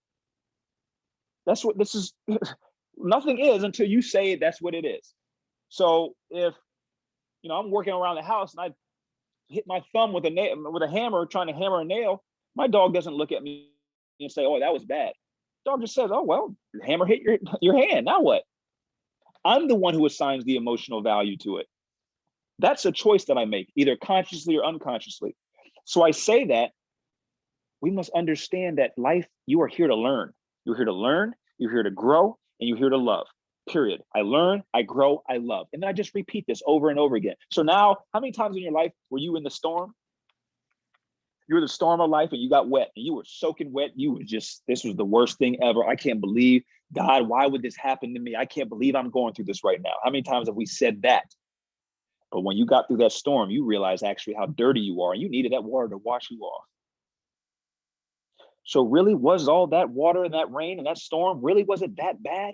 That's what this is. Nothing is until you say that's what it is. So if, I'm working around the house and I hit my thumb with a hammer, trying to hammer a nail, my dog doesn't look at me and say, oh, that was bad. The dog just says, oh, well, the hammer hit your hand. Now what? I'm the one who assigns the emotional value to it. That's a choice that I make, either consciously or unconsciously. So I say that we must understand that life, you are here to learn. You're here to learn, you're here to grow, and you're here to love. Period. I learn, I grow, I love. And then I just repeat this over and over again. So now, how many times in your life were you in the storm? You were the storm of life and you got wet and you were soaking wet. This was the worst thing ever. I can't believe, God, why would this happen to me? I can't believe I'm going through this right now. How many times have we said that? But when you got through that storm, you realize actually how dirty you are and you needed that water to wash you off. So really, was all that water and that rain and that storm, really, was it that bad?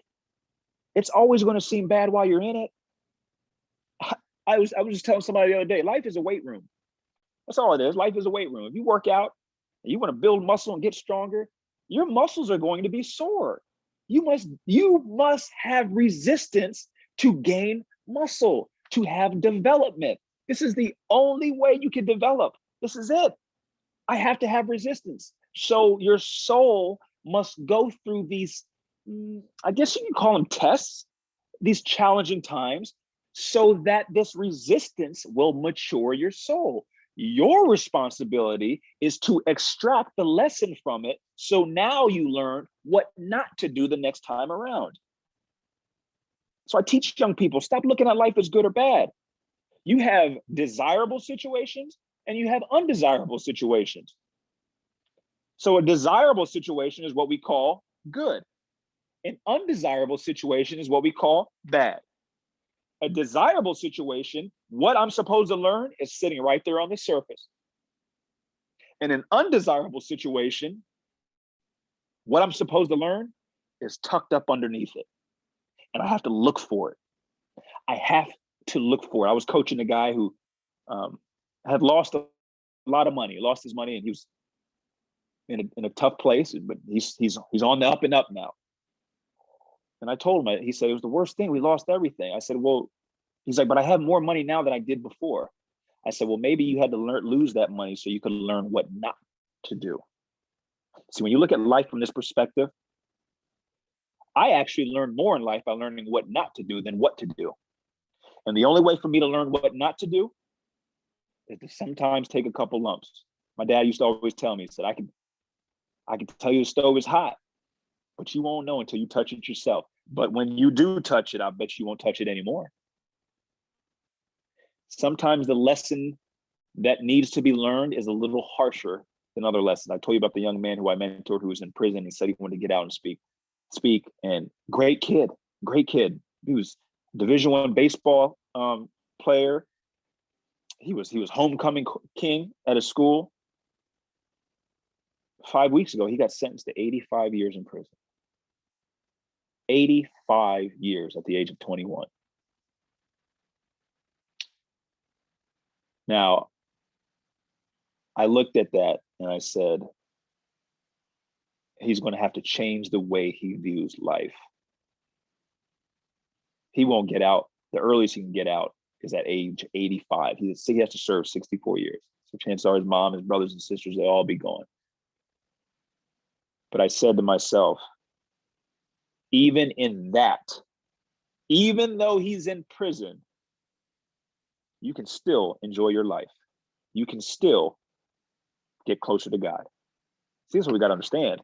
It's always going to seem bad while you're in it. I was just telling somebody the other day, life is a weight room. That's all it is. Life is a weight room. If you work out and you want to build muscle and get stronger, your muscles are going to be sore. You must have resistance to gain muscle, to have development. This is the only way you can develop. This is it. I have to have resistance. So your soul must go through these, I guess you can call them tests, these challenging times, so that this resistance will mature your soul. Your responsibility is to extract the lesson from it, so now you learn what not to do the next time around. So I teach young people, stop looking at life as good or bad. You have desirable situations and you have undesirable situations. So a desirable situation is what we call good. An undesirable situation is what we call bad. A desirable situation, what I'm supposed to learn is sitting right there on the surface. In an undesirable situation, what I'm supposed to learn is tucked up underneath it. And I have to look for it. I have to look for it. I was coaching a guy who had lost a lot of money, lost his money, and he was in a tough place, but he's on the up and up now. And I told him, he said, it was the worst thing. We lost everything. I said, well, he's like, but I have more money now than I did before. I said, well, maybe you had to lose that money so you could learn what not to do. See, when you look at life from this perspective, I actually learned more in life by learning what not to do than what to do. And the only way for me to learn what not to do is to sometimes take a couple lumps. My dad used to always tell me, he said, I can tell you the stove is hot, but you won't know until you touch it yourself. But when you do touch it, I bet you won't touch it anymore. Sometimes the lesson that needs to be learned is a little harsher than other lessons. I told you about the young man who I mentored who was in prison. He said he wanted to get out and speak. And great kid. He was Division I baseball player. He was homecoming king at a school. 5 weeks ago, he got sentenced to 85 years in prison. 85 years at the age of 21. Now, I looked at that and I said, he's going to have to change the way he views life. He won't get out. The earliest he can get out is at age 85. He has to serve 64 years. So chances are his mom, his brothers and sisters, they'll all be gone. But I said to myself, even in that, even though he's in prison, you can still enjoy your life. You can still get closer to God. See, this is what we got to understand.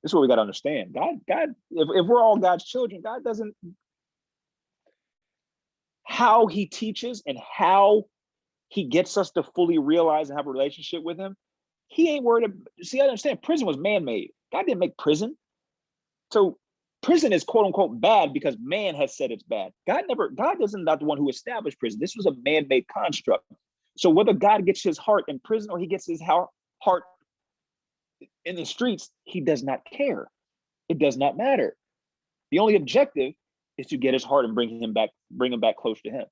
This is what we got to understand. God, if we're all God's children, God doesn't, how he teaches and how he gets us to fully realize and have a relationship with him, he ain't worried. See, I understand prison was man-made. God didn't make prison. So prison is quote unquote bad because man has said it's bad. God isn't not the one who established prison. This was a man-made construct. So whether God gets his heart in prison or he gets his heart in the streets, he does not care. It does not matter. The only objective is to get his heart and bring him back close to him.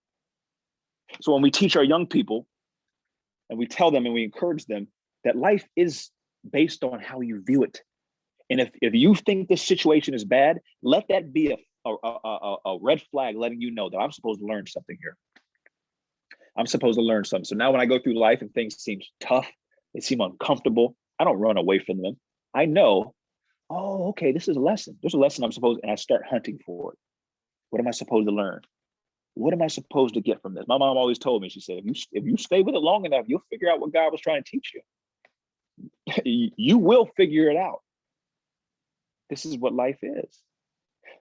So when we teach our young people and we tell them and we encourage them that life is based on how you view it. And if you think this situation is bad, let that be a red flag letting you know that I'm supposed to learn something here. I'm supposed to learn something. So now when I go through life and things seem tough, they seem uncomfortable, I don't run away from them. I know, oh, okay, this is a lesson. There's a lesson and I start hunting for it. What am I supposed to learn? What am I supposed to get from this? My mom always told me, she said, if you stay with it long enough, you'll figure out what God was trying to teach you. You will figure it out. This is what life is.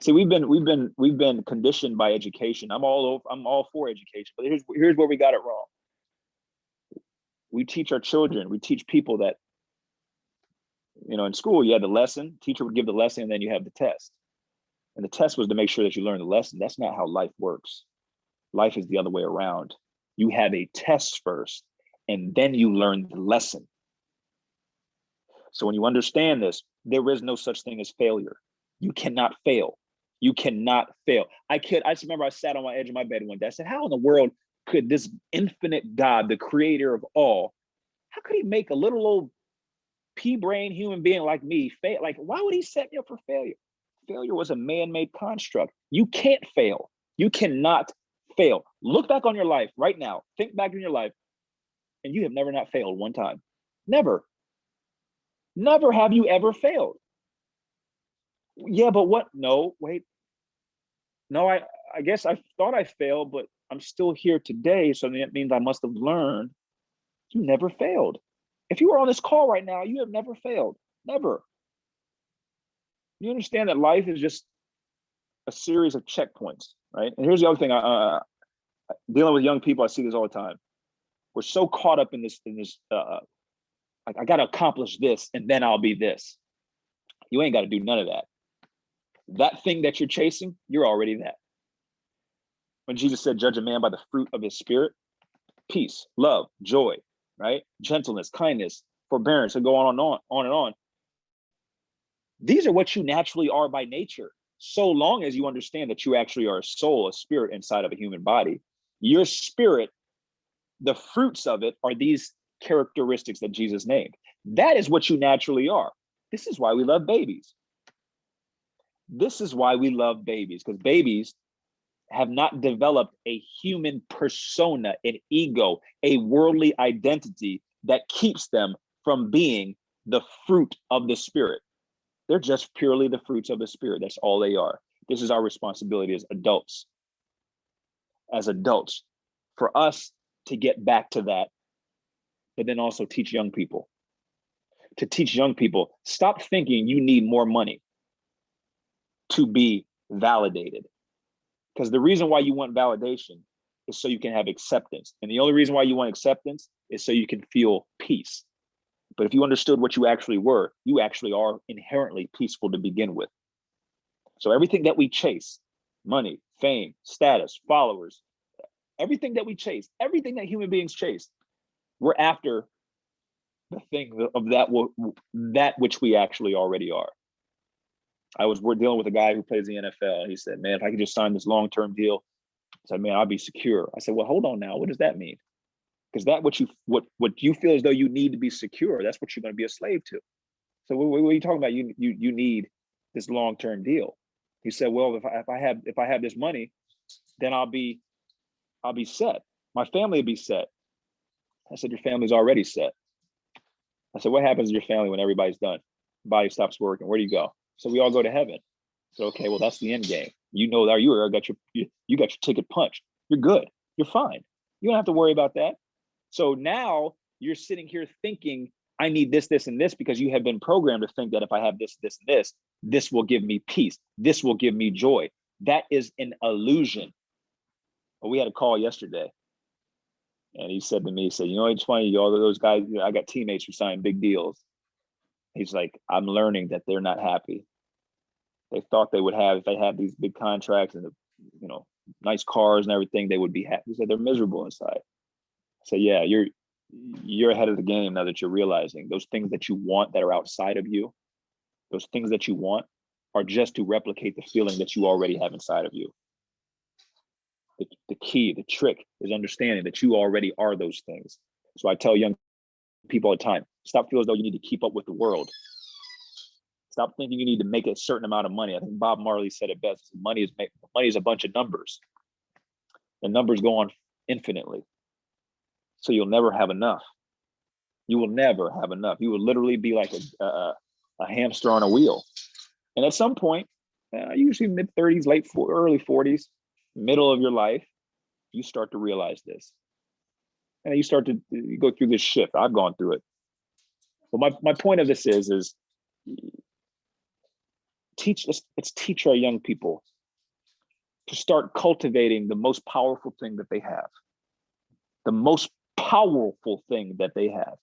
So we've been conditioned by education. I'm all for education, but here's where we got it wrong. We teach our children, we teach people that, in school you had the lesson, teacher would give the lesson, and then you have the test. And the test was to make sure that you learn the lesson. That's not how life works. Life is the other way around. You have a test first, and then you learn the lesson. So when you understand this, there is no such thing as failure. You cannot fail. You cannot fail. I just remember I sat on my edge of my bed one day. I said, how in the world could this infinite God, the creator of all, how could he make a little old pea-brain human being like me fail? Like, why would he set me up for failure? Failure was a man-made construct. You can't fail. You cannot fail. Look back on your life right now. Think back in your life, and you have never not failed one time. Never. Never have you ever failed. Yeah, but what? No, wait. No, I guess I thought I failed, but I'm still here today. So that means I must have learned. You never failed. If you were on this call right now, you have never failed. Never. You understand that life is just a series of checkpoints, right? And here's the other thing. Dealing with young people, I see this all the time. We're so caught up in this, like, I got to accomplish this and then I'll be this. You ain't got to do none of that. That thing that you're chasing, you're already that. When Jesus said, judge a man by the fruit of his spirit, peace, love, joy, right? Gentleness, kindness, forbearance, and go on and on. These are what you naturally are by nature, so long as you understand that you actually are a soul, a spirit inside of a human body. Your spirit, the fruits of it are these characteristics that Jesus named. That is what you naturally are. This is why we love babies. This is why we love babies, because babies have not developed a human persona, an ego, a worldly identity that keeps them from being the fruit of the spirit. They're just purely the fruits of the spirit. That's all they are. This is our responsibility as adults. As adults, for us to get back to that, but then also teach young people. To teach young people, stop thinking you need more money to be validated. Because the reason why you want validation is so you can have acceptance. And the only reason why you want acceptance is so you can feel peace. But if you understood what you actually were, you actually are inherently peaceful to begin with. So everything that we chase, money, fame, status, followers, everything that we chase, everything that human beings chase, we're after the thing of that which we actually already are. We're dealing with a guy who plays the NFL. He said, man, if I could just sign this long-term deal, I said, man, I'll be secure. I said, well, hold on now. What does that mean? Because that what you feel as though you need to be secure, that's what you're going to be a slave to. So what are you talking about? You need this long-term deal. He said, well, if I have this money, then I'll be set. My family will be set. I said, your family's already set. I said, what happens to your family when everybody's done? Body stops working. Where do you go? So we all go to heaven. So, okay, well, that's the end game. You know that you got your ticket punched. You're good. You're fine. You don't have to worry about that. So now you're sitting here thinking, I need this, this, and this, because you have been programmed to think that if I have this, this, and this will give me peace. This will give me joy. That is an illusion. Well, we had a call yesterday. And he said to me, you know, it's funny, all those guys, I got teammates who sign big deals. He's like, I'm learning that they're not happy. They thought they would have, if they had these big contracts and, nice cars and everything, they would be happy. He said they're miserable inside. I said, yeah, you're ahead of the game now that you're realizing those things that you want that are outside of you, those things that you want are just to replicate the feeling that you already have inside of you. The key, the trick is understanding that you already are those things. So I tell young people all the time, stop feeling as though you need to keep up with the world. Stop thinking you need to make a certain amount of money. I think Bob Marley said it best. Money is a bunch of numbers. The numbers go on infinitely. So you'll never have enough. You will never have enough. You will literally be like a hamster on a wheel. And at some point, usually mid-30s, early 40s, middle of your life, you start to realize this. And you start to go through this shift. I've gone through it. But my point of this is let's teach our young people to start cultivating the most powerful thing that they have. The most powerful thing that they have.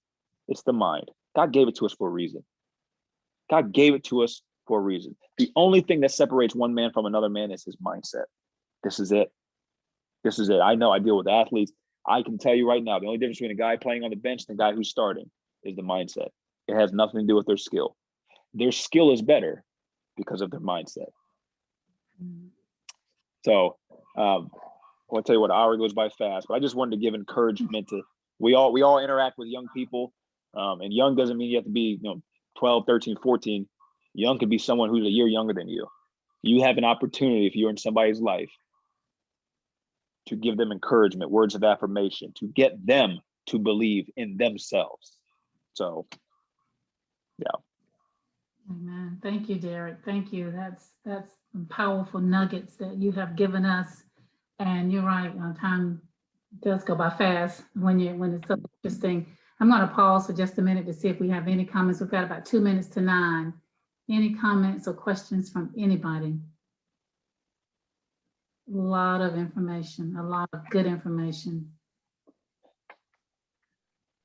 It's the mind. God gave it to us for a reason. God gave it to us for a reason. The only thing that separates one man from another man is his mindset. This is it. This is it. I know I deal with athletes. I can tell you right now, the only difference between a guy playing on the bench and a guy who's starting is the mindset. It has nothing to do with their skill. Their skill is better because of their mindset. So I'll tell you what, an hour goes by fast, but I just wanted to give encouragement to, we all interact with young people, and young doesn't mean you have to be 12, 13, 14. Young could be someone who's a year younger than you. You have an opportunity, if you're in somebody's life, to give them encouragement, words of affirmation, to get them to believe in themselves. So, yeah. Amen. Thank you, Derick. Thank you. That's some powerful nuggets that you have given us. And you're right, time does go by fast when it's so interesting. I'm going to pause for just a minute to see if we have any comments. We've got about 2 minutes to 9. Any comments or questions from anybody? A lot of information, a lot of good information.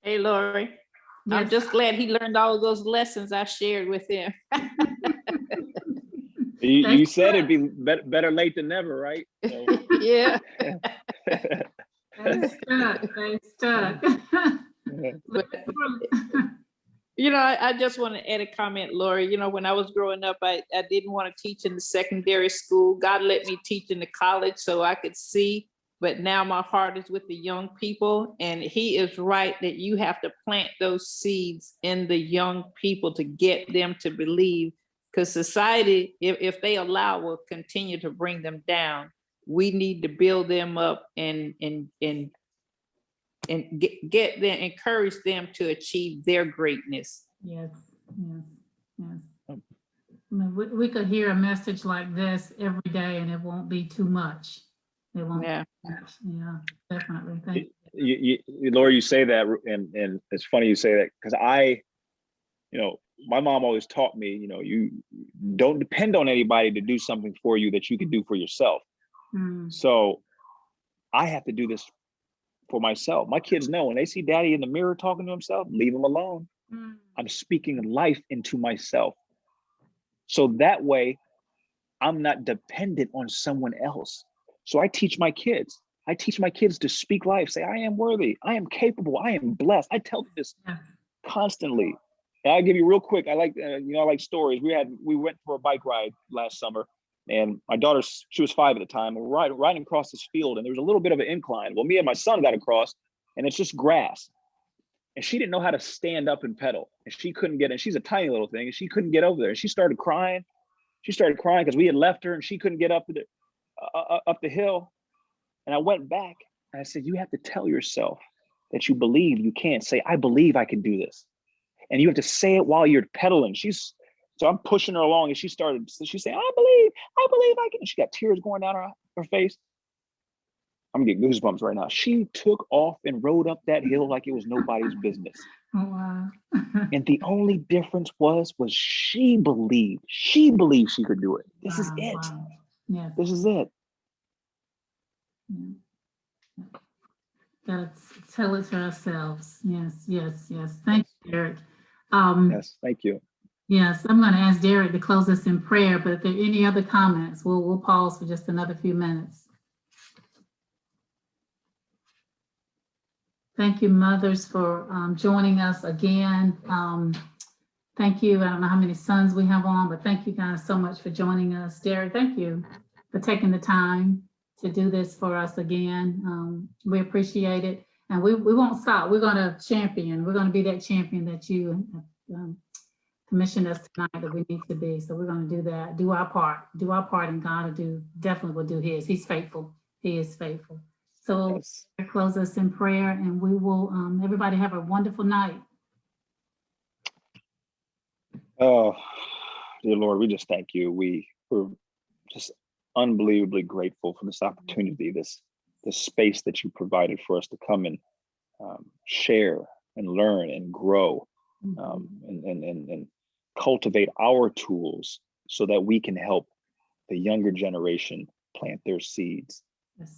Hey, Lori. Yes. I'm just glad he learned all those lessons I shared with him. You said it'd be better late than never, right? So. Yeah. They stuck. But, I just want to add a comment, Lori. When I was growing up, I didn't want to teach in the secondary school. God let me teach in the college so I could see. But now my heart is with the young people, and he is right that you have to plant those seeds in the young people to get them to believe, because society, if they allow, will continue to bring them down. We need to build them up and get them, encourage them to achieve their greatness. Yes. I mean, we could hear a message like this every day and it won't be too much. It won't. Yeah. Be too much. Yeah, definitely. Thank you. Laura, you say that, and it's funny you say that, because my mom always taught me, you don't depend on anybody to do something for you that you can do for yourself. So I have to do this for myself. My kids know when they see daddy in the mirror talking to himself, leave him alone. I'm speaking life into myself. So that way I'm not dependent on someone else. So I teach my kids to speak life, say, I am worthy, I am capable, I am blessed. I tell them this constantly. And I'll give you real quick. I like, I like stories. We went for a bike ride last summer, and my daughter, she was 5 at the time. We're riding across this field, and there was a little bit of an incline. Well, me and my son got across, and it's just grass. And she didn't know how to stand up and pedal, and she couldn't get in. She's a tiny little thing, and she couldn't get over there. And she started crying. Because we had left her, and she couldn't get up the hill. And I went back, and I said, you have to tell yourself that you believe you can. Say, I believe I can do this. And you have to say it while you're pedaling. So I'm pushing her along, and she's saying, I believe I can. And she got tears going down her face. I'm getting goosebumps right now. She took off and rode up that hill like it was nobody's business. Oh, wow. And the only difference was she believed she could do it. This is it. Wow. Yes. This is it. Yeah. Gotta tell it to ourselves. Yes. Thank you, Derick. Yes, thank you. Yes, I'm going to ask Derick to close us in prayer, but if there are any other comments, we'll pause for just another few minutes. Thank you, mothers, for joining us again. Thank you. I don't know how many sons we have on, but thank you guys so much for joining us. Derick, thank you for taking the time to do this for us again. We appreciate it. And we won't stop. We're going to champion. We're going to be that champion that you commissioned us tonight that we need to be. So we're going to do that, do our part, and God definitely will do his. He's faithful. He is faithful. So Yes. we'll close us in prayer, and we will, everybody have a wonderful night. Oh, dear Lord, we just thank you. We're just unbelievably grateful for this opportunity, this space that you provided for us to come and share and learn and grow, and cultivate our tools so that we can help the younger generation plant their seeds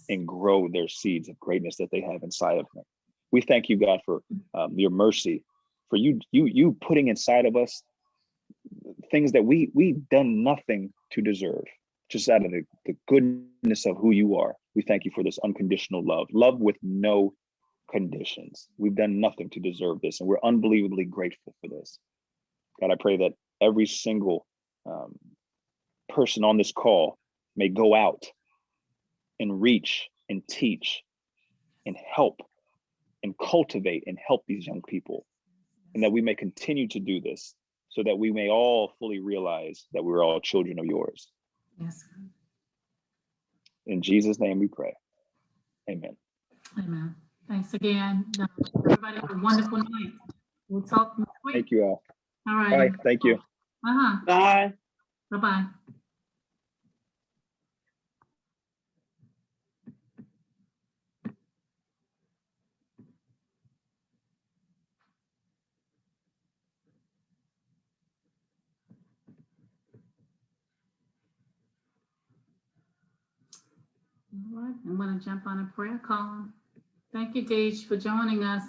and grow their seeds of greatness that they have inside of them. We thank you, God, for your mercy, for you putting inside of us things that we've done nothing to deserve, just out of the goodness of who you are. We thank you for this unconditional love with no conditions. We've done nothing to deserve this, and we're unbelievably grateful for this. God, I pray that every single person on this call may go out and reach and teach and help and cultivate and help these young people. And that we may continue to do this so that we may all fully realize that we're all children of yours. Yes. In Jesus' name we pray. Amen. Amen. Thanks again. Everybody have a wonderful night. We'll talk next week. Thank you all. All right. Bye. Thank you. Bye. Bye-bye. All right, I'm going to jump on a prayer call. Thank you, Deej, for joining us.